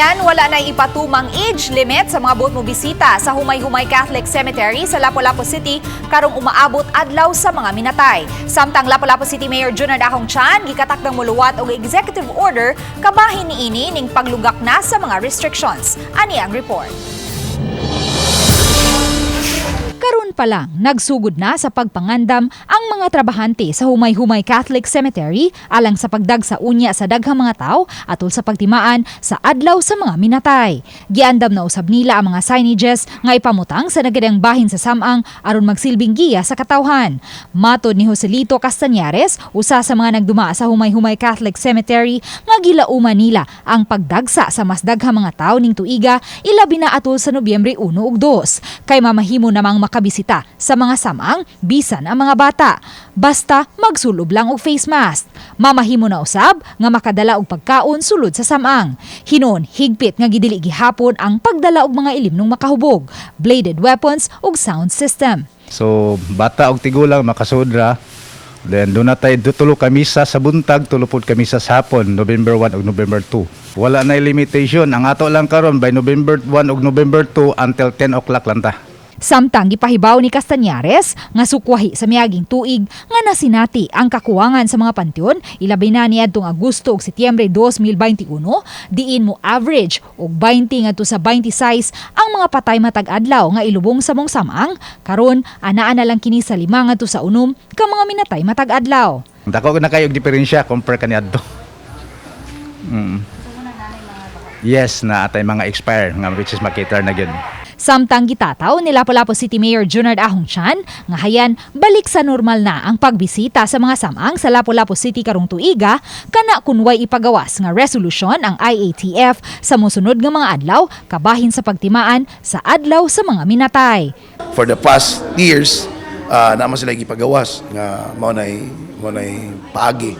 Ngayan, wala na ipatumang age limit sa mga boat mo bisita sa Humay-Humay Catholic Cemetery sa Lapu-Lapu City karong umaabot adlaw sa mga minatay. Samtang Lapu-Lapu City Mayor Junard Ahong Chan gikatak ng muluwat og executive order kabahin niini ning paglugak na sa mga restrictions. Ani ang report. Karon pa lang, nagsugod na sa pagpangandam ang mga trabahante sa Humay-Humay Catholic Cemetery alang sa pagdagsa unya sa daghang mga tao atol sa pagtimaan sa adlaw sa mga minatay. Giandam na usab nila ang mga signages nga ipamutang sa nagadang bahin sa samang aron magsilbing giya sa katawhan. Matod ni Joselito Castañares, usa sa mga nagduma sa Humay-Humay Catholic Cemetery, nga gilauman nila ang pagdagsa sa mas daghang mga tao ning tuiga ilabi na atol sa Nobyembre 1 ug 2 kay mamahimo namang makabisita sa mga samang bisan ang mga bata. Basta magsulob lang og face mask. Mamahimo na usab nga makadala og pagkaon sulod sa samang. Hinon higpit nga gidili gihapon ang pagdala og mga ilimnong makahubog, bladed weapons ug sound system. So bata og tigulang makasudra. Then doon na tayo tulo kamisa sa buntag, tulo pod kamisa sa hapon, November 1 ug November 2. Wala na limitation. Ang ato lang karon by November 1 ug November 2 until 10 o'clock lang ta. Samtang gipahibaw ni Castañares nga sukwahi sa miaging tuig nga nasinati ang kakuwangan sa mga panteon ilabay na niadtong Agosto ug Setyembre 2021 diin mo average og 20 ngadto sa 26 ang mga patay matag adlaw nga ilubong sa mong samang karon anaa na lang kini sa 5 ngadto sa 6 ka mga minatay matag adlaw. Dako na kayo og diferensya compare kaniadto. Yes, na atay mga expire nga which is makita na gyud. Samtang gitataw ni Lapu-Lapu City Mayor Junard Ahong Chan nga hayan balik sa normal na ang pagbisita sa mga samang sa Lapu-Lapu City karong tuiga kana kun way ipagawas nga resolution ang IATF sa mosunod nga mga adlaw kabahin sa pagtimaan sa adlaw sa mga minatay. For the past years, naman sila ipagawas nga mo nay paagi.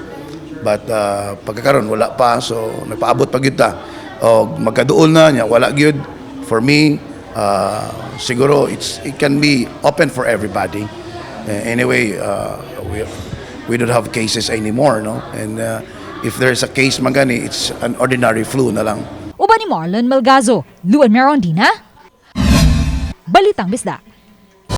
But pagkakaroon wala pa, so nagpaabot pa gyud ta. O magkaduol na nya wala gyud. For me, siguro it can be open for everybody. Anyway, we don't have cases anymore, no? And if there's a case magani, it's an ordinary flu na lang. Uban ni Marlon Melgazo, Luan Merondina, Balitang Bisdak.